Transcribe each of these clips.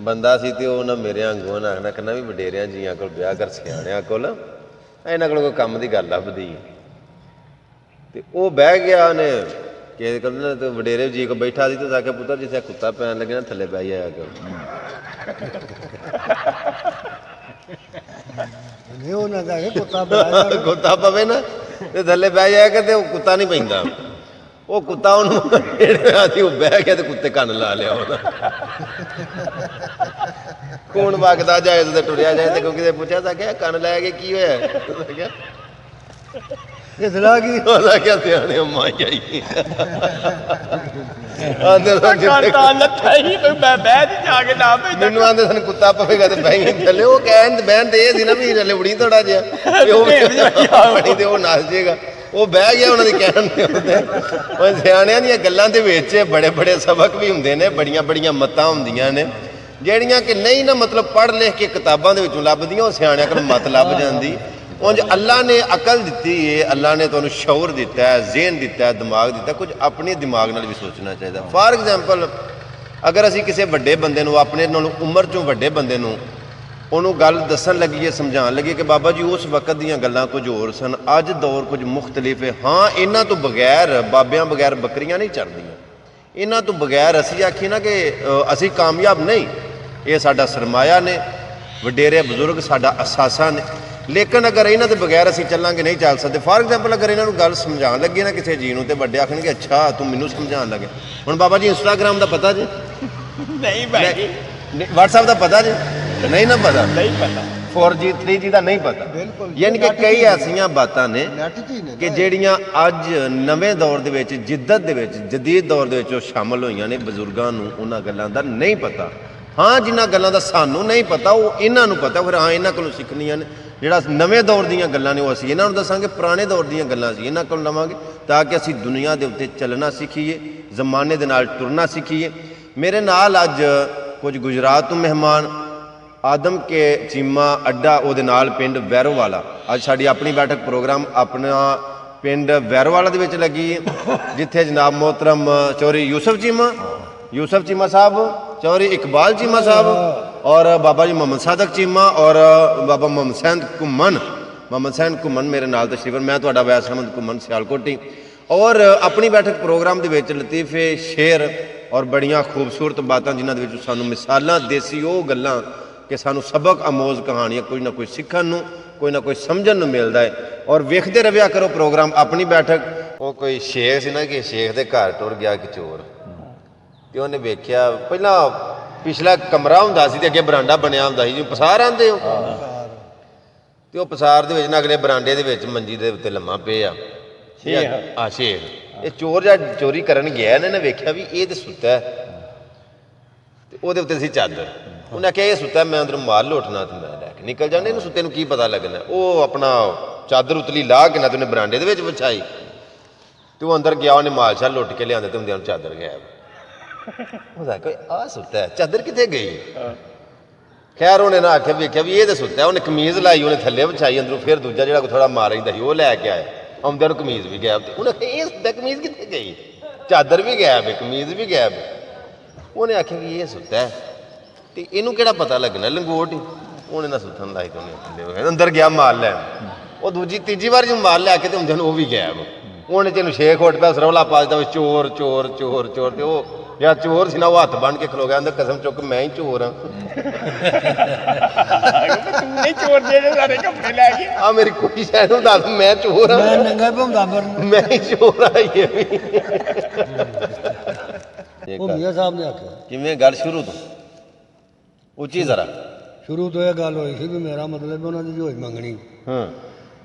ਬੰਦਾ ਸੀ ਤੇ ਉਹ ਨਾ ਮੇਰੇ ਵਾਂਗੂ ਨਾ ਆਖਣਾ ਕਹਿੰਦਾ ਵੀ ਵਡੇਰਿਆਂ ਜੀਆਂ ਕੋਲ ਵਿਆਹ ਕਰ, ਸਿਆਣਿਆਂ ਕੋਲ ਇਹਨਾਂ ਕੋਲ ਕੋਈ ਕੰਮ ਦੀ ਗੱਲ ਲੱਭਦੀ। ਤੇ ਉਹ ਬਹਿ ਗਿਆ, ਉਹਨੇ ਕਿਸੇ ਕਹਿੰਦੇ ਤੇ ਵਡੇਰੇ ਜੀ ਕੋ ਬੈਠਾ ਸੀ ਤੇ ਆਖਿਆ ਪੁੱਤਰ ਜਿੱਥੇ ਕੁੱਤਾ ਪੈਣ ਲੱਗੇ ਨਾ ਥੱਲੇ ਬਹਿ ਜਾਇਆ ਕਰੋ। ਕੁੱਤਾ ਪਵੇ ਨਾ ਤੇ ਥੱਲੇ ਬਹਿ ਜਾਇਆ ਕਰ, ਤੇ ਉਹ ਕੁੱਤਾ ਨਹੀਂ ਪੈਂਦਾ। ਉਹ ਕੁੱਤਾ ਉਹਨੂੰ ਸੀ, ਉਹ ਬਹਿ ਗਿਆ ਤੇ ਕੁੱਤੇ ਕੰਨ ਲਾ ਲਿਆ ਉਹਦਾ। ਖੂਨ ਵਗਦਾ ਜਾਏ ਤੇ ਟੁਰਿਆ ਜਾਏ ਤੇ ਕਿਉਂਕਿ ਪੁੱਛਿਆ ਤਾਂ ਕਿ ਕੰਨ ਲੈ ਕੇ ਕੀ ਹੋਇਆ, ਉਹਦਾ ਕਿਆ ਸਿਆਣੇ ਮਾਈ ਆਈ ਮੈਨੂੰ ਆਂਦੇ ਸਨ ਕੁੱਤਾ ਪਵੇਗਾ ਤੇ ਬਹਿ ਥੱਲੇ। ਉਹ ਕਹਿਣ ਬਹਿਣ ਤੇ ਇਹ ਸੀ ਨਾ ਵੀ ਥੱਲੇ ਉੜੀ ਥੋੜਾ ਜਿਹਾ ਤੇ ਉਹ ਨੱਸ ਜੇਗਾ। ਉਹ ਬਹਿ ਗਿਆ ਉਹਨਾਂ ਦੀ ਕਹਿਣ ਦੇ ਉੱਤੇ। ਉਹ ਸਿਆਣਿਆਂ ਦੀਆਂ ਗੱਲਾਂ ਦੇ ਵਿੱਚ ਬੜੇ ਬੜੇ ਸਬਕ ਵੀ ਹੁੰਦੇ ਨੇ, ਬੜੀਆਂ ਬੜੀਆਂ ਮੱਤਾਂ ਹੁੰਦੀਆਂ ਨੇ ਜਿਹੜੀਆਂ ਕਿ ਨਹੀਂ ਨਾ ਮਤਲਬ ਪੜ੍ਹ ਲਿਖ ਕੇ ਕਿਤਾਬਾਂ ਦੇ ਵਿੱਚੋਂ ਲੱਭਦੀਆਂ, ਉਹ ਸਿਆਣਿਆਂ ਕੋਲ ਮੱਤ ਲੱਭ ਜਾਂਦੀ। ਉਂਝ ਅੱਲਾ ਨੇ ਅਕਲ ਦਿੱਤੀ ਹੈ, ਅੱਲਾ ਨੇ ਤੁਹਾਨੂੰ ਸ਼ਊਰ ਦਿੱਤਾ ਹੈ, ਜ਼ੇਨ ਦਿੱਤਾ ਹੈ, ਦਿਮਾਗ ਦਿੱਤਾ, ਕੁਝ ਆਪਣੇ ਦਿਮਾਗ ਨਾਲ ਵੀ ਸੋਚਣਾ ਚਾਹੀਦਾ। ਫਾਰ ਐਗਜ਼ਾਮਪਲ ਅਗਰ ਅਸੀਂ ਕਿਸੇ ਵੱਡੇ ਬੰਦੇ ਨੂੰ, ਆਪਣੇ ਨਾਲੋਂ ਉਮਰ 'ਚੋਂ ਵੱਡੇ ਬੰਦੇ ਨੂੰ, ਉਹਨੂੰ ਗੱਲ ਦੱਸਣ ਲੱਗੀਏ, ਸਮਝਾਉਣ ਲੱਗੀਏ ਕਿ ਬਾਬਾ ਜੀ ਉਸ ਵਕਤ ਦੀਆਂ ਗੱਲਾਂ ਕੁਝ ਹੋਰ ਸਨ, ਅੱਜ ਦੌਰ ਕੁਝ ਮੁਖਤਲਿਫ ਹੈ। ਹਾਂ, ਇਹਨਾਂ ਤੋਂ ਬਗੈਰ, ਬਾਬਿਆਂ ਬਗੈਰ ਬੱਕਰੀਆਂ ਨਹੀਂ ਚੜ੍ਹਦੀਆਂ। ਇਹਨਾਂ ਤੋਂ ਬਗੈਰ ਅਸੀਂ ਆਖੀਏ ਨਾ ਕਿ ਅਸੀਂ ਕਾਮਯਾਬ ਨਹੀਂ। ਇਹ ਸਾਡਾ ਸਰਮਾਇਆ ਨੇ, ਵਡੇਰੇ ਬਜ਼ੁਰਗ ਸਾਡਾ ਅਸਾਸਾ ਨੇ, ਲੇਕਿਨ ਅਗਰ ਇਹਨਾਂ ਦੇ ਬਗੈਰ ਅਸੀਂ ਚੱਲਾਂਗੇ ਨਹੀਂ ਚੱਲ ਸਕਦੇ। ਫਾਰ ਐਗਜ਼ਾਮਪਲ ਅਗਰ ਇਹਨਾਂ ਨੂੰ ਗੱਲ ਸਮਝਾਉਣ ਲੱਗੇ ਨਾ ਕਿਸੇ ਜੀ ਨੂੰ, ਤੇ ਵੱਡੇ ਆਖਣਗੇ ਅੱਛਾ ਤੂੰ ਮੈਨੂੰ ਸਮਝਾਉਣ ਲੱਗੇ। ਹੁਣ ਬਾਬਾ ਜੀ ਇੰਸਟਾਗ੍ਰਾਮ ਦਾ ਪਤਾ ਜੀ? ਨਹੀਂ ਭਾਈ। WhatsApp ਦਾ ਪਤਾ ਜੀ? ਨਹੀਂ ਨਾ ਪਤਾ। ਨਹੀਂ ਪਤਾ। 4G 3G ਦਾ ਨਹੀਂ ਪਤਾ। ਯਾਨੀ ਕਿ ਕਈ ਐਸੀਆਂ ਬਾਤਾਂ ਨੇ ਕਿ ਜਿਹੜੀਆਂ ਅੱਜ ਨਵੇਂ ਦੌਰ ਦੇ ਵਿੱਚ, ਜਿੱਦਤ ਦੇ ਵਿੱਚ, ਜਦੀਦ ਦੌਰ ਦੇ ਵਿੱਚ ਉਹ ਸ਼ਾਮਲ ਹੋਈਆਂ ਨੇ। ਬਜ਼ੁਰਗਾਂ ਨੂੰ ਉਹਨਾਂ ਗੱਲਾਂ ਦਾ ਨਹੀਂ ਪਤਾ। ਹਾਂ, ਜਿਨ੍ਹਾਂ ਗੱਲਾਂ ਦਾ ਸਾਨੂੰ ਨਹੀਂ ਪਤਾ ਉਹ ਇਹਨਾਂ ਨੂੰ ਪਤਾ, ਫਿਰ ਹਾਂ ਇਹਨਾਂ ਕੋਲੋਂ ਸਿੱਖਣੀਆਂ ਨੇ। ਜਿਹੜਾ ਨਵੇਂ ਦੌਰ ਦੀਆਂ ਗੱਲਾਂ ਨੇ ਉਹ ਅਸੀਂ ਇਹਨਾਂ ਨੂੰ ਦੱਸਾਂਗੇ, ਪੁਰਾਣੇ ਦੌਰ ਦੀਆਂ ਗੱਲਾਂ ਅਸੀਂ ਇਹਨਾਂ ਕੋਲ ਲਵਾਂਗੇ, ਤਾਂ ਕਿ ਅਸੀਂ ਦੁਨੀਆ ਦੇ ਉੱਤੇ ਚੱਲਣਾ ਸਿੱਖੀਏ, ਜ਼ਮਾਨੇ ਦੇ ਨਾਲ ਤੁਰਨਾ ਸਿੱਖੀਏ। ਮੇਰੇ ਨਾਲ ਅੱਜ ਕੁਝ ਗੁਜਰਾਤ ਤੋਂ ਮਹਿਮਾਨ, ਆਦਮ ਕੇ ਚੀਮਾ ਅੱਡਾ, ਉਹਦੇ ਨਾਲ ਪਿੰਡ ਵੈਰੋਵਾਲਾ। ਅੱਜ ਸਾਡੀ ਆਪਣੀ ਬੈਠਕ ਪ੍ਰੋਗਰਾਮ ਆਪਣਾ ਪਿੰਡ ਵੈਰੋਵਾਲਾ ਦੇ ਵਿੱਚ ਲੱਗੀ ਹੈ, ਜਿੱਥੇ ਜਨਾਬ मोहतरम चौधरी यूसुफ चीमा साहब, चौधरी इकबाल चीमा साहब और बाबा जी मोहम्मद सादक चीमा और बाबा मोहम्मद सैन घुमन मेरे नाल तशरीफन। मैं तुहाडा वैस अहमद घुमन सियालकोटी। और अपनी बैठक प्रोग्राम दे विच लतीफे, शेर और बड़ियां खूबसूरत बातां जिन्हां दे विच सानूं मिसालां, देसी वो गल्लां कि सानूं सबक आमोज कहानियां कोई ना कोई सीखण नूं, कोई ना कोई समझण नूं मिलदा है। और वेखदे रहिया करो प्रोग्राम अपनी बैठक। वो कोई शेख सी ना कि शेख दे घर टुर गया कि चोर, ਤੇ ਉਹਨੇ ਵੇਖਿਆ ਪਹਿਲਾਂ ਪਿਛਲਾ ਕਮਰਾ ਹੁੰਦਾ ਸੀ ਤੇ ਅੱਗੇ ਬਰਾਂਡਾ ਬਣਿਆ ਹੁੰਦਾ ਸੀ, ਜਿਹਨੂੰ ਪਸਾਰ ਆਂਦੇ ਹੋ। ਤੇ ਉਹ ਪਸਾਰ ਦੇ ਵਿੱਚ ਨਾ ਅਗਲੇ ਬਰਾਂਡੇ ਦੇ ਵਿੱਚ ਮੰਜੀ ਦੇ ਉੱਤੇ ਲੰਮਾ ਪਿਆ ਸ਼ੇਖ। ਇਹ ਚੋਰ ਜਾਂ ਚੋਰੀ ਕਰਨ ਗਿਆ, ਇਹਨੇ ਵੇਖਿਆ ਵੀ ਇਹ ਤੇ ਸੁੱਤਾ ਤੇ ਉਹਦੇ ਉੱਤੇ ਸੀ ਚਾਦਰ। ਉਹਨੇ ਆਖਿਆ ਇਹ ਸੁੱਤਾ, ਮੈਂ ਅੰਦਰੋਂ ਮਾਲ ਲੋਟਣਾ ਤੇ ਮੈਂ ਲੈ ਕੇ ਨਿਕਲ ਜਾਣਾ, ਇਹਨੂੰ ਸੁੱਤੇ ਨੂੰ ਕੀ ਪਤਾ ਲੱਗਣਾ। ਉਹ ਆਪਣਾ ਚਾਦਰ ਉਤਲੀ ਲਾਹ ਕੇ ਨਾ ਤੇ ਉਹਨੇ ਬਰਾਂਡੇ ਦੇ ਵਿੱਚ ਵਿਛਾਈ ਤੇ ਉਹ ਅੰਦਰ ਗਿਆ, ਉਹਨੇ ਮਾਲ ਸ਼ਾਲ ਲੁੱਟ ਕੇ ਲਿਆਂਦੇ ਤੇ ਹੁੰਦਿਆਂ ਨੂੰ ਚਾਦਰ ਗਾਇਬ। ਉਹਦਾ ਕੋਈ ਆ ਸੁੱਤਾ, ਚਾਦਰ ਕਿੱਥੇ ਗਈ? ਖੈਰ ਉਹਨੇ ਨਾ ਆਖਿਆ ਵੇਖਿਆ ਵੀ ਇਹ ਤਾਂ ਸੁੱਤਾ। ਉਹਨੇ ਕਮੀਜ਼ ਲਾਈ, ਉਹਨੇ ਥੱਲੇ ਵਿਛਾਈ ਅੰਦਰੋਂ, ਫਿਰ ਦੂਜਾ ਜਿਹੜਾ ਥੋੜਾ ਮਾਰ ਰਹਿੰਦਾ ਸੀ ਉਹ ਲੈ ਕੇ ਆਇਆ, ਆਉਂਦਿਆਂ ਨੂੰ ਕਮੀਜ਼ ਵੀ ਗਾਇਬ। ਤੇ ਉਹਨੇ ਆਖਿਆ ਇਹ ਸੁੱਤਾ, ਕਮੀਜ਼ ਕਿੱਥੇ ਗਈ? ਚਾਦਰ ਵੀ ਗਾਇਬ ਹੈ, ਕਮੀਜ਼ ਵੀ ਗਾਇਬ। ਉਹਨੇ ਆਖਿਆ ਵੀ ਇਹ ਸੁੱਤਾ ਤੇ ਇਹਨੂੰ ਕਿਹੜਾ ਪਤਾ ਲੱਗਣਾ, ਲੰਗੋਟ ਹੀ। ਉਹਨੇ ਨਾ ਸੁੱਥਣ ਲਾਈ ਤੇ ਉਹਨੇ ਅੰਦਰ ਗਿਆ ਮਾਲ ਲੈਣ। ਉਹ ਦੂਜੀ ਤੀਜੀ ਵਾਰ ਜਦੋਂ ਮਾਲ ਲੈ ਕੇ ਤੇ ਹੁੰਦਿਆਂ ਨੂੰ ਉਹ ਵੀ ਗਾਇਬ। ਉਹਨੇ ਤੈਨੂੰ ਸ਼ੇਖ ਉੱਠ ਪਿਆ, ਸਰੌਲਾ ਪਾ ਦਿੱਤਾ ਚੋਰ ਚੋਰ ਚੋਰ ਚੋਰ। ਤੇ ਉਹ ਯਾਰ ਚੋਰ ਸੀ ਨਾ, ਉਹ ਹੱਥ ਬੰਨ ਕੇ ਖਲੋ ਗਿਆ, ਅੰਦਰ ਕਸਮ ਚੁੱਕ ਮੈਂ ਹੀ ਚੋਰ ਹਾਂ। ਆ ਮੇਰੀ ਕੁੜੀ ਸ਼ਾਇਦ ਨੂੰ ਦੱਸ ਮੈਂ ਚੋਰ ਹਾਂ, ਮੈਂ ਹੀ ਚੋਰ ਆ। ਕਿਵੇਂ ਗੱਲ ਸ਼ੁਰੂ ਤੋਂ ਉੱਚੀ ਜ਼ਰਾ? ਸ਼ੁਰੂ ਤੋਂ ਇਹ ਗੱਲ ਹੋਈ ਸੀ ਵੀ ਮੇਰਾ ਮਤਲਬ ਉਹਨਾਂ ਦੀ ਹੋਈ ਮੰਗਣੀ।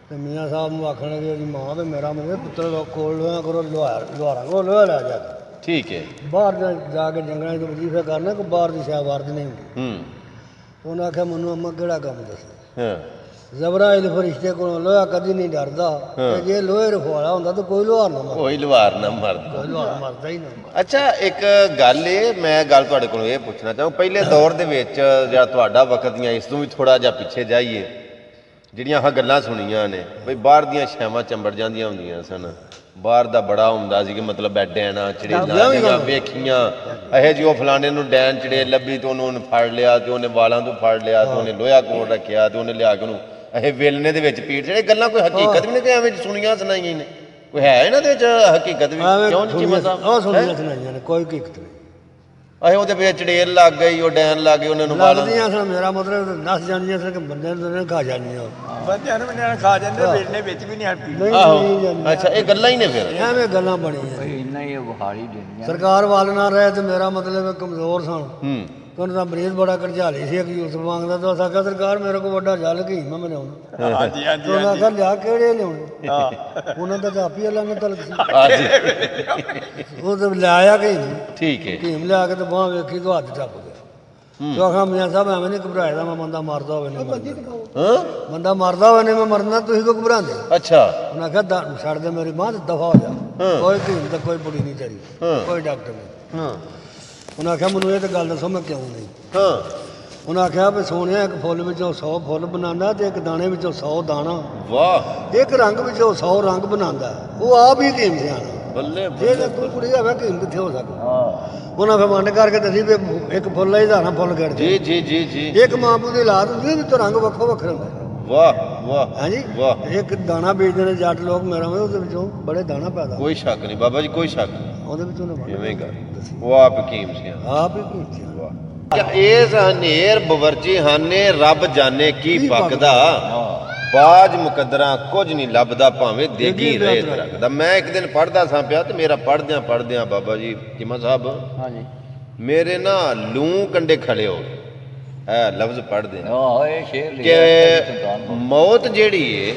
ਤੇ ਮੀਆਂ ਸਾਹਿਬ ਨੂੰ ਆਖਣ ਲੱਗੇ ਉਹਦੀ ਮਾਂ, ਤੇ ਮੇਰਾ ਮਤਲਬ ਪੁੱਤਰ ਕੋਲ ਲੋਹਾ ਕਰੋ, ਲੋਹਾਰਾਂ ਕੋਲ ਲੋਹਾ ਲੈ ਜਾ। ਠੀਕ ਹੈ। ਬਾਹਰ ਜਾ ਕੇ ਜੰਗਲਾਂ 'ਚ ਵਜ਼ੀਫੇ ਕਰਨਾ, ਕੋਈ ਬਾਹਰ ਦੀ ਸ਼ਾਹ ਵਰਦ ਨਹੀਂ ਹੁੰਦੀ। ਉਹਨੇ ਆਖਿਆ ਮੈਨੂੰ ਅੰਮਾ ਕਿਹੜਾ ਕੰਮ ਦੱਸੇ? ਜ਼ਬਰਾਇਲ ਫਰਿਸ਼ਤੇ ਕੋਲੋਂ ਲੋਹਾ ਕਦੀ ਨਹੀਂ ਡਰਦਾ, ਤੇ ਜੇ ਲੋਹੇ ਰਖਵਾਲਾ ਹੁੰਦਾ ਤਾਂ ਕੋਈ ਲੋਹਾਰ ਨਾ ਮਰਦਾ, ਕੋਈ ਲੋਹਾਰ ਨਾ ਮਰਦਾ, ਕੋਈ ਲੋਹਾਰ ਮਰਦਾ ਹੀ ਨਾ। ਅੱਛਾ, ਇੱਕ ਗੱਲ ਮੈਂ ਗੱਲ ਤੁਹਾਡੇ ਕੋਲੋਂ ਇਹ ਪੁੱਛਣਾ ਚਾਹਾਂ, ਪਹਿਲੇ ਦੌਰ ਦੇ ਵਿੱਚ ਜਿਹੜਾ ਤੁਹਾਡਾ ਵਕਤ ਦੀਆਂ, ਇਸ ਤੋਂ ਵੀ ਥੋੜਾ ਜਿਹਾ ਪਿੱਛੇ ਜਾਈਏ, ਜਿਹੜੀਆਂ ਆਹ ਗੱਲਾਂ ਸੁਣੀਆਂ ਨੇ ਬਈ ਬਾਹਰ ਦੀਆਂ ਛਾਵਾਂ ਚੰਬੜ ਜਾਂਦੀਆਂ ਹੁੰਦੀਆਂ ਸਨ, ਬਾਹਰ ਦਾ ਬੜਾ ਹੁੰਦਾ ਸੀ ਕਿ ਮਤਲਬ ਡੈਣਾ ਚੜੇਲਾਂ ਦੀਆਂ ਵੇਖੀਆਂ ਇਹ ਜਿਹੀ, ਉਹ ਫਲਾਣੇ ਨੂੰ ਡੈਣ ਚੜੇਲ ਲੱਭੀ ਤੇ ਉਹਨੂੰ ਫੜ ਲਿਆ ਤੇ ਉਹਨੇ ਵਾਲਾਂ ਤੋਂ ਫੜ ਲਿਆ ਤੇ ਉਹਨੇ ਲੋਹਾ ਕੋਲ ਰੱਖਿਆ ਤੇ ਉਹਨੇ ਲਿਆ ਕੇ ਉਹਨੂੰ ਇਹ ਵੇਲਣੇ ਦੇ ਵਿੱਚ ਪੀੜ ਜਿਹੜੇ ਗੱਲਾਂ ਕੋਈ ਹਕੀਕਤ ਵੀ ਨਹੀਂ ਕਿ ਐਵੇਂ ਸੁਣੀਆਂ ਸੁਣਾਈਆਂ ਨੇ, ਕੋਈ ਹੈ ਇਹਨਾਂ ਦੇ ਵਿੱਚ ਹਕੀਕਤ ਵੀ ਕਿਉਂ ਨਹੀਂ ਚੀਮਾ ਸਾਹਿਬ? ਉਹ ਸੁਣੀਆਂ ਸੁਣਾਈਆਂ ਨੇ, ਕੋਈ ਹਕੀਕਤ ਨਹੀਂ। ਅਹੇ ਉਹਦੇ ਵਿੱਚ ਚੜੇਲ ਲੱਗ ਗਈ, ਉਹ ਡੈਣ ਲੱਗ ਗਈ, ਉਹਨਾਂ ਨੂੰ ਲੱਗਦੀਆਂ ਸਨ, ਮੇਰਾ ਮਤਲਬ ਨਸ ਜਾਂਦੀਆਂ ਸਨ ਕਿ ਬੰਦੇ ਨੂੰ ਖਾ ਜਾਂਦੀਆਂ, ਬੰਦਿਆਂ ਨੂੰ ਵੀ ਖਾ ਜਾਂਦੇ, ਵੇਲਣੇ ਵਿੱਚ ਵੀ ਨਹੀਂ ਹਟਦੀ। ਨਹੀਂ ਅੱਛਾ ਇਹ ਗੱਲਾਂ ਹੀ ਨੇ ਫਿਰ ਐਵੇਂ ਗੱਲਾਂ ਬਣੀਆਂ। ਇੰਨਾ ਹੀ ਬੁਹਾਰੀ ਦੇਣੀਆਂ ਸਰਕਾਰ ਵੱਲ ਨਾ ਰਹੇ ਤੇ ਮੇਰਾ ਮਤਲਬ ਕਮਜ਼ੋਰ ਸਨ, ਹੂੰ ਉਹਨਾਂ ਦਾ ਮਰੀਜ਼ ਬੜਾ ਕਰਝਾਲੀ ਸੀ, ਯੂਸਫ ਮੰਗਦਾ ਤਾਂ ਸਾਕਾ ਸਰਕਾਰ ਮੇਰੇ ਕੋਲ ਵੱਡਾ ਜਲ ਗਈ ਮੈਂ ਲਿਆਉਣਾ। ਹਾਂਜੀ ਹਾਂਜੀ ਉਹਨਾਂ ਆਖਿਆ ਲਿਆ ਕਿਹੜੇ ਲਿਆਉਣੇ, ਉਹਨਾਂ ਦਾ ਤਾਂ ਆਪੀ ਅੱਲਾ ਨੇ ਤਲਕ ਸੀ, ਉਹ ਤਾਂ ਲਿਆਇਆ ਕਿ ਠੀਕ ਹੈ। ਢੀਮ ਲਿਆ ਕੇ ਤੇ ਬਾਹ ਵੇਖੀ ਤਾਂ ਹੱਥ ਟੱਪ ਗਿਆ। ਤੂੰ ਆਖਾਂ ਮੀਆਂ ਸਾਹਿਬ ਐਵੇਂ ਨਹੀਂ ਘਬਰਾਇਦਾ, ਮੈਂ ਬੰਦਾ ਮਾਰਦਾ ਹੋਵੇ ਨਹੀਂ ਮਰਨਾ, ਹਾਂ ਬੰਦਾ ਮਾਰਦਾ ਹੋਵੇ ਨਹੀਂ ਮੈਂ ਮਰਨਾ, ਤੁਸੀਂ ਕਿਉਂ ਘਬਰਾਉਂਦੇ? ਅੱਛਾ ਉਹਨਾਂ ਆਖਿਆ ਛੱਡ ਦੇ ਮੇਰੀ ਮਾਂ, ਦਫਾ ਹੋ ਜਾ, ਕੋਈ ਢੀਮ ਤੇ ਕੋਈ ਬੁੜੀ ਨਹੀਂ ਤੇਰੀ, ਕੋਈ ਡਾਕਟਰ ਨਹੀਂ। ਹਾਂ ਉਹਨਾਂ ਆਖਿਆ ਮੈਨੂੰ ਇਹ ਤਾਂ ਗੱਲ ਦੱਸੋ ਮੈਂ ਕਿਉਂ ਨਹੀਂ? ਹਾਂ ਉਹਨਾਂ ਆਖਿਆ ਵੀ ਸੋਹਣਿਆ ਇੱਕ ਫੁੱਲ ਵਿੱਚੋਂ 100 ਫੁੱਲ ਬਣਾਉਂਦਾ ਤੇ ਇੱਕ ਦਾਣੇ ਵਿੱਚੋਂ 100 ਦਾਣਾ, ਵਾਹ ਇੱਕ ਰੰਗ ਵਿੱਚੋਂ 100 ਰੰਗ ਬਣਾਉਂਦਾ, ਉਹ ਆਪ ਹੀ ਕੀਮ ਸਿਆਣਾ। ਬੱਲੇ ਜੇ ਤਾਂ ਕੋਈ ਕੁੜੀ ਹੋਵੇ ਕੀਮ ਕਿੱਥੇ ਹੋ ਸਕਦਾ? ਉਹਨਾਂ ਫਿਰ ਵੰਡ ਕਰਕੇ ਦੱਸੀ ਵੀ ਇੱਕ ਫੁੱਲ ਹੀ ਦਾਣਾ ਫੁੱਲ ਕੱਢ ਜੀ ਜੀ ਜੀ ਜੀ ਇੱਕ ਮਾਂ ਪਿਓ ਦੀ ਔਲਾਦ ਹੁੰਦੀ ਹੈ, ਵਿੱਚੋਂ ਰੰਗ ਵੱਖੋ ਵੱਖਰੇ ਹੁੰਦੇ। ਵਾਹ ਵਾਹ ਹਾਂਜੀ ਵਾਹ ਇੱਕ ਦਾਣਾ ਬੀਜਦੇ ਨੇ ਜੱਟ ਲੋਕ, ਮੇਰਾ ਉਹਦੇ ਵਿੱਚੋਂ ਬੜੇ ਦਾਣਾ ਪੈਦਾ, ਕੋਈ ਸ਼ੱਕ ਨਹੀਂ ਬਾਬਾ ਜੀ, ਕੋਈ ਸ਼ੱਕ ਨਹੀਂ, ਉਹਦੇ ਵਿੱਚੋਂ ਨੇ ਇਵੇਂ ਗੱਲ ਉਹ ਆਪ ਹਕੀਮ ਸੀ। ਆਪ ਹੀ ਕੀਮ ਸਿਆਣਾ। ਇਸ ਹਨੇਰ ਬਵਰਜੀ ਹਾਨੇ ਰੱਬ ਜਾਣੇ ਕੀ ਪੱਕਦਾ, ਬਾਜ ਮੁਕੱਦਰਾਂ ਕੁਝ ਨਹੀਂ ਲੱਭਦਾ ਭਾਵੇਂ ਦੇਗੀ ਰੇਤ ਰੱਖਦਾ। ਮੈਂ ਇੱਕ ਦਿਨ ਪੜ੍ਹਦਾ ਸਾਂ ਪਿਆ ਤੇ ਮੇਰਾ ਪੜ੍ਹਦਿਆਂ ਬਾਬਾ ਜੀ ਚੀਮਾ ਸਾਹਿਬ ਹਾਂਜੀ ਮੇਰੇ ਨਾ ਲੂੰ ਕੰਡੇ ਖੜੇ ਹੋ ਗਏ, ਇਹ ਲਫ਼ਜ਼ ਪੜ੍ਹਦੇ ਇਹ ਸ਼ੇਰ ਕਿ ਮੌਤ ਜਿਹੜੀ ਏ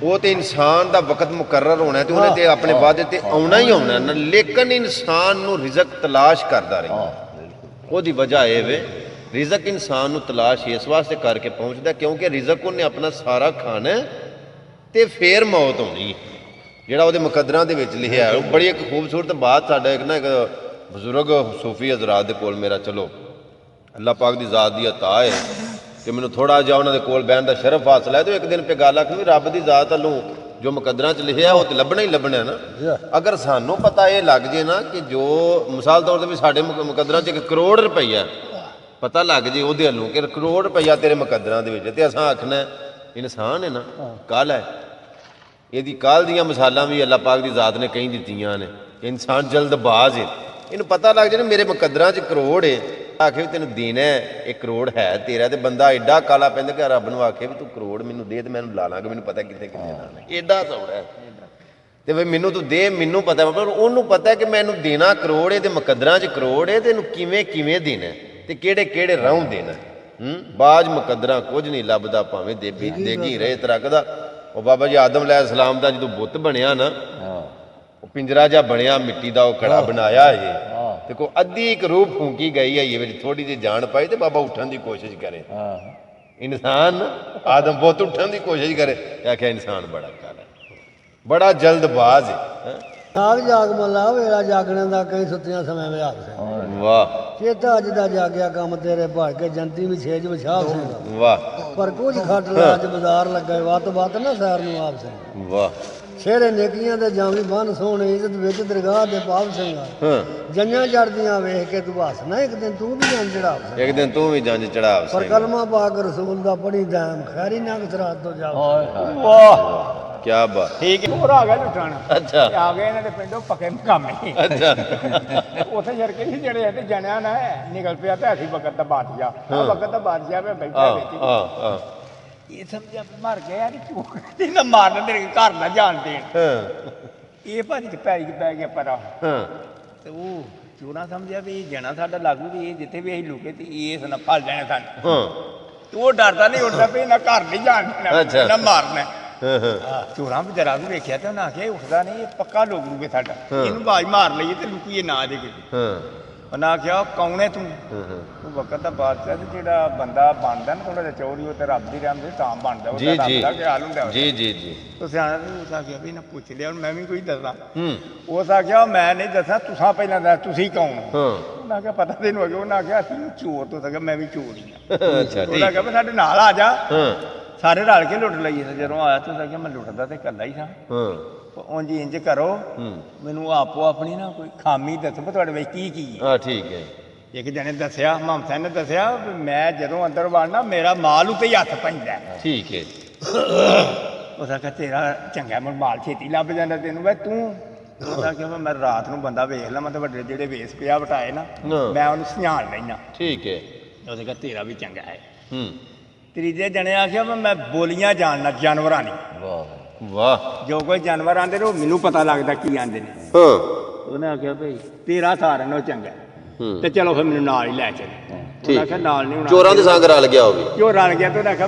ਉਹ ਤੇ ਇਨਸਾਨ ਦਾ ਵਕਤ ਮੁਕਰਰ ਹੋਣਾ ਤੇ ਉਹਨੇ ਤੇ ਆਪਣੇ ਵਾਅਦੇ ਤੇ ਆਉਣਾ ਹੀ ਆਉਣਾ ਨਾ, ਲੇਕਿਨ ਇਨਸਾਨ ਨੂੰ ਰਿਜ਼ਕ ਤਲਾਸ਼ ਕਰਦਾ ਰਹਿੰਦਾ। ਉਹਦੀ ਵਜ੍ਹਾ ਇਹ ਵੇ ਰਿਜ਼ਕ ਇਨਸਾਨ ਨੂੰ ਤਲਾਸ਼ ਇਸ ਵਾਸਤੇ ਕਰਕੇ ਪਹੁੰਚਦਾ ਕਿਉਂਕਿ ਰਿਜ਼ਕ ਉਹਨੇ ਆਪਣਾ ਸਾਰਾ ਖਾਣਾ ਤੇ ਫੇਰ ਮੌਤ ਹੋਣੀ, ਜਿਹੜਾ ਉਹਦੇ ਮੁਕੱਦਰਾਂ ਦੇ ਵਿੱਚ ਲਿਖਿਆ। ਉਹ ਬੜੀ ਇੱਕ ਖੂਬਸੂਰਤ ਬਾਤ ਸਾਡਾ ਇੱਕ ਬਜ਼ੁਰਗ ਸੂਫੀ ਹਜ਼ਰਾਤ ਦੇ ਕੋਲ ਮੇਰਾ ਚਲੋ ਅੱਲਾਹ ਪਾਕ ਦੀ ਜ਼ਾਤ ਦੀ ਅਤਾ ਹੈ ਕਿ ਮੈਨੂੰ ਥੋੜਾ ਜਿਹਾ ਉਹਨਾਂ ਦੇ ਕੋਲ ਬਹਿਣ ਦਾ ਸ਼ਰਫ ਹਾਸਲ ਹੈ, ਤੇ ਇੱਕ ਦਿਨ ਤੇ ਗੱਲ ਆਖੀ ਵੀ ਰੱਬ ਦੀ ਜ਼ਾਤ ਵੱਲੋਂ ਜੋ ਮੁਕੱਦਰਾਂ 'ਚ ਲਿਖਿਆ ਉਹ ਤੇ ਲੱਭਣਾ ਹੀ ਲੱਭਣਾ ਨਾ। ਅਗਰ ਸਾਨੂੰ ਪਤਾ ਇਹ ਲੱਗ ਜੇ ਨਾ ਕਿ ਜੋ ਮਿਸਾਲ ਤੌਰ ਤੇ ਵੀ ਸਾਡੇ ਮੁਕੱਦਰਾਂ 'ਚ 1 ਕਰੋੜ ਰੁਪਈਆ ਪਤਾ ਲੱਗ ਜੇ ਉਹਦੇ ਵੱਲੋਂ ਕਿ 1 ਕਰੋੜ ਰੁਪਈਆ ਤੇਰੇ ਮੁਕੱਦਰਾਂ ਦੇ ਵਿੱਚ, ਤੇ ਅਸਾਂ ਆਖਣਾ ਇਨਸਾਨ ਹੈ ਨਾ ਕੱਲ ਹੈ, ਇਹਦੀ ਕੱਲ ਦੀਆਂ ਮਿਸਾਲਾਂ ਵੀ ਅੱਲਾਹ ਪਾਕ ਦੀ ਜ਼ਾਤ ਨੇ ਕਈ ਦਿੱਤੀਆਂ ਨੇ। ਇਨਸਾਨ ਜਲਦਬਾਜ਼ ਹੈ, ਇਹਨੂੰ ਪਤਾ ਲੱਗ ਜੇ ਨਾ ਮੇਰੇ ਮੁਕੱਦਰਾਂ 'ਚ ਕਰੋੜ ਹੈ, ਆਖੇ ਵੀ ਤੈਨੂੰ ਦੇਣਾ 1 ਕਰੋੜ ਹੈ ਤੇਰਾ, ਤੇ ਬੰਦਾ ਐਡਾ ਕਾਲਾ ਪੈਂਦਾ ਕਿ ਰੱਬ ਨੂੰ ਆਖੇ ਵੀ ਤੂੰ ਕਰੋੜ ਮੈਨੂੰ ਦੇ ਤੇ ਮੈਨੂੰ ਲਾ ਲਾਂਗਾ, ਮੈਨੂੰ ਪਤਾ ਕਿੱਥੇ ਕਿੱਥੇ ਲਾਣਾ, ਐਡਾ ਸੌੜਾ ਹੈ। ਤੇ ਵੀ ਮੈਨੂੰ ਤੂੰ ਦੇ, ਮੈਨੂੰ ਪਤਾ, ਪਰ ਉਹਨੂੰ ਪਤਾ ਕਿ ਮੈਨੂੰ ਦੇਣਾ ਕਰੋੜ ਹੈ ਤੇ ਮੁਕੱਦਰਾਂ 'ਚ ਕਰੋੜ ਹੈ, ਤੇ ਇਹਨੂੰ ਕਿਵੇਂ ਕਿਵੇਂ ਦੇਣਾ ਤੇ ਕਿਹੜੇ ਕਿਹੜੇ ਰਾਹ ਦੇਣਾ। ਬਾਜ ਮੁਕੱਦਰਾਂ ਕੁਝ ਨਹੀਂ ਲੱਭਦਾ ਭਾਵੇਂ ਦੇਗੀ ਰੇਤ ਰੱਖਦਾ। ਉਹ ਬਾਬਾ ਜੀ ਆਦਮ ਅਲੈਹਿਸਲਾਮ ਦਾ ਜਦੋਂ ਬੁੱਤ ਬਣਿਆ ਨਾ, ਉਹ ਪਿੰਜਰਾ ਜਿਹਾ ਬਣਿਆ ਮਿੱਟੀ ਦਾ, ਉਹ ਕੜਾ ਬਣਾਇਆ ਇਹ ਤੇ ਕੋ ਅੱਧੀ ਇੱਕ ਰੂਹ ਫੂਕੀ ਗਈ ਹੈ ਇਹ ਵਿੱਚ ਥੋੜੀ ਜਿਹੀ ਜਾਨ ਪਾਈ ਤੇ ਬਾਬਾ ਉੱਠਣ ਦੀ ਕੋਸ਼ਿਸ਼ ਕਰੇ। ਇਨਸਾਨ ਆਦਮ ਬਹੁਤ ਉੱਠਣ ਦੀ ਕੋਸ਼ਿਸ਼ ਕਰੇ, ਆਖਿਆ ਇਨਸਾਨ ਬੜਾ ਕਾਲਾ ਬੜਾ ਜਲਦਬਾਜ਼ ਹੈ। ਨਾਗ ਜਾਗ ਮੱਲਾ ਵੇਲਾ ਜਾਗਣੇ ਦਾ ਕਈ ਸੁੱਤਿਆਂ ਸਮੇਂ ਵਿਆਹ ਸੀ। ਵਾਹ ਚੇਤਾ ਅੱਜ ਦਾ ਜਾਗਿਆ ਕੰਮ ਤੇਰੇ ਭਾੜ ਕੇ ਜੰਤੀ ਵੀ ਛੇਜ ਵਿਛਾ ਸੀ। ਵਾਹ ਪਰ ਕੁਝ ਖੱਟ ਲਾ ਅੱਜ ਬਾਜ਼ਾਰ ਲੱਗਾ ਵੱਤ ਨਾ ਸੈਰ ਨੂੰ ਆਪ ਸੀ। ਵਾਹ ਸ਼ੇਰੇ ਨੇਕੀਆਂ ਦੇ ਜਾਵੀ ਬੰਨ ਸੋਹਣੇ ਇੱਜ਼ਤ ਵਿੱਚ ਦਰਗਾਹ ਦੇ ਪਾਪ ਸਿੰਘਾ ਜੰਜਾਂ ਚੜਦੀਆਂ ਵੇਖ ਕੇ ਤੂੰ ਹੱਸਣਾ, ਇੱਕ ਦਿਨ ਤੂੰ ਵੀ ਜੰਜ ਚੜਾਵ, ਇੱਕ ਦਿਨ ਤੂੰ ਵੀ ਜੰਜ ਚੜਾਵ। ਪਰ ਕਲਮਾ ਪਾਕ ਰਸੂਲ ਦਾ ਪੜੀ ਦਾਮ ਖੈਰੀ ਨਾ ਸਰਾਤ ਤੋਂ ਜਾ। ਵਾਹ ਕੀ ਬਾਤ, ਠੀਕ ਹੈ। ਹੋਰ ਆ ਗਿਆ ਲੁਟਾਣਾ, ਅੱਛਾ ਆ ਗਏ ਇਹਨਾਂ ਦੇ ਪਿੰਡੋਂ ਪੱਕੇ ਮਕਾਮੇ। ਅੱਛਾ ਉੱਥੇ ਜਰਕੇ ਨਹੀਂ ਜਿਹੜੇ ਤੇ ਜਣਿਆ ਨਾ ਨਿਕਲ ਪਿਆ ਤੇ ਅਸੀਂ ਵਕਤ ਦਾ ਬਾਦਸ਼ਾਹ, ਵਕਤ ਦਾ ਬਾਦਸ਼ਾਹ ਮੈਂ ਬੈਠਾ ਵਿੱਚ ਇਹ ਸਮਝਿਆ ਮਰ ਗਿਆ ਯਾਰ, ਝੂਠ ਨਾ ਮਾਰਨ ਤੇਰੇ ਘਰ ਨਾ ਜਾਣ ਦੇਣ। ਇਹ ਭੱਜ ਕੇ ਪੈ ਗਿਆ ਪਰਾ, ਤੇ ਉਹ ਚੋਰਾਂ ਸਮਝਿਆ ਵੀ ਜਣਾ ਸਾਡਾ ਲਾਗੂ ਵੀ ਇਹ ਜਿੱਥੇ ਵੀ ਅਸੀਂ ਲੁਕੇ ਤੇ ਇਸ ਨਾ ਫੜ ਲੈਣੇ ਸਾਨੂੰ। ਤੇ ਉਹ ਡਰਦਾ ਨਹੀਂ ਉੱਠਦਾ ਵੀ ਨਾ ਘਰ ਨਹੀਂ ਜਾਣ ਦੇਣਾ ਨਾ ਮਾਰਨਾ। ਚੋਰਾਂ ਵੀ ਜਰਾ ਵੀ ਵੇਖਿਆ ਤੇ ਉਹਨਾਂ ਆਖਿਆ ਉੱਠਦਾ ਨਹੀਂ, ਇਹ ਪੱਕਾ ਲੋਕ ਲੂਗੇ ਸਾਡਾ, ਇਹਨੂੰ ਬਾਜ ਮਾਰ ਲਈਏ ਤੇ ਲੁਕੀਏ ਨਾ ਜੇ ਕਿਤੇ। ਉਹਨਾਂ ਆਖਿਆ ਕੌਣ ਹੈ ਤੂੰ? ਉਹ ਵਕਤ ਦਾ ਬਾਦਸ਼ਾਹ ਤੇ ਜਿਹੜਾ ਬੰਦਾ ਬਣਦਾ ਨਾ ਥੋੜਾ ਜਿਹਾ ਚੋਰੀ, ਉਹ ਤੇ ਰੱਬ ਦੀ ਰਹਿਮਤ ਤਾਂ ਬਣਦਾ, ਉਹ ਰੱਬ ਦਾ ਖਿਆਲ ਹੁੰਦਾ। ਜੀ ਜੀ ਜੀ ਤੂੰ ਸਿਆਣਾ ਤੇ ਉਸ ਆਖਿਆ ਵੀ ਨਾ ਪੁੱਛ ਲਿਆ, ਹੁਣ ਮੈਂ ਵੀ ਕੋਈ ਦੱਸਾਂ। ਉਸ ਆਖਿਆ ਮੈਂ ਨਹੀਂ ਦੱਸਾਂ, ਤੁਸੀਂ ਪਹਿਲਾਂ ਦੱਸ ਤੁਸੀਂ ਕੌਣ? ਉਹਨਾਂ ਆਖਿਆ ਪਤਾ ਤੈਨੂੰ ਅੱਗੇ। ਉਹਨਾਂ ਆਖਿਆ ਅਸੀਂ ਚੋਰ ਤੋਂ ਸਕਿਆ, ਮੈਂ ਵੀ ਚੋਰ ਹੀ ਆ। ਉਹਨਾਂ ਆਖਿਆ ਵੀ ਸਾਡੇ ਨਾਲ ਆ ਜਾ। ਸਾਰੇ ਰਲ ਕੇ ਲੁੱਟ ਲਈਏ ਤੇ ਜਦੋਂ ਆਇਆ ਤੂੰ ਕਿ ਮੈਂ ਲੁੱਟਦਾ ਤੇ ਇਕੱਲਾ ਹੀ ਸਾਂ ਉਂਝ ਇੰਜ ਕਰੋ ਮੈਨੂੰ ਆਪੋ ਆਪਣੀ ਨਾ ਕੋਈ ਖਾਮੀ ਦੱਸੋ ਵੀ ਤੁਹਾਡੇ ਵਿੱਚ ਕੀ ਕੀ ਹੈ ਹਾਂ ਠੀਕ ਹੈ ਇੱਕ ਜਣੇ ਦੱਸਿਆ ਮਮਤਾ ਨੇ ਦੱਸਿਆ ਵੀ ਮੈਂ ਜਦੋਂ ਅੰਦਰ ਵੜਨਾ ਮੇਰਾ ਮਾਲ ਉੱਤੇ ਹੀ ਹੱਥ ਪੈਂਦਾ ਠੀਕ ਹੈ ਉਹਦਾ ਕਿ ਤੇਰਾ ਚੰਗਾ ਮੈਨੂੰ ਮਾਲ ਛੇਤੀ ਲੱਭ ਜਾਂਦਾ ਤੈਨੂੰ ਵੇ ਤੂੰ ਉਹਦਾ ਕਿ ਮੈਂ ਰਾਤ ਨੂੰ ਬੰਦਾ ਵੇਖ ਲਵਾਂ ਤੇ ਵੱਡੇ ਜਿਹੜੇ ਵੇਸ ਪਿਆ ਵਟਾਏ ਨਾ ਮੈਂ ਉਹਨੂੰ ਸਿਆਣ ਲੈਣਾ ਠੀਕ ਹੈ ਉਹਦੇ ਕਿ ਤੇਰਾ ਵੀ ਚੰਗਾ ਹੈ ਤੀਜੇ ਜਣੇ ਆਖਿਆ ਮੈਂ ਬੋਲੀਆਂ ਜਾਣਨਾ ਜਾਨਵਰਾਂ ਦੀ ਵਾਹ ਵਾਹ ਜੋ ਕੋਈ ਜਾਨਵਰ ਆਂਦੇ ਨੇ ਉਹ ਮੈਨੂੰ ਪਤਾ ਲੱਗਦਾ ਕੀ ਆਂਦੇ ਨੇ ਉਹਨੇ ਆਖਿਆ ਭਈ ਤੇਰਾ ਸਾਰਿਆਂ ਨਾਲੋਂ ਚੰਗਾ ਤੇ ਚਲੋ ਫਿਰ ਮੈਨੂੰ ਨਾਲ ਹੀ ਲੈ ਚੱਲ ਉਹਨੇ ਆਖਿਆ ਨਾਲ ਨਹੀਂ ਹੋਣਾ ਚੋਰਾਂ ਦੇ ਸੰਗ ਰਲ ਗਿਆ ਹੋਵੇ ਜੋ ਰਲ ਗਿਆ ਤੇ ਉਹਨੇ ਆਖਿਆ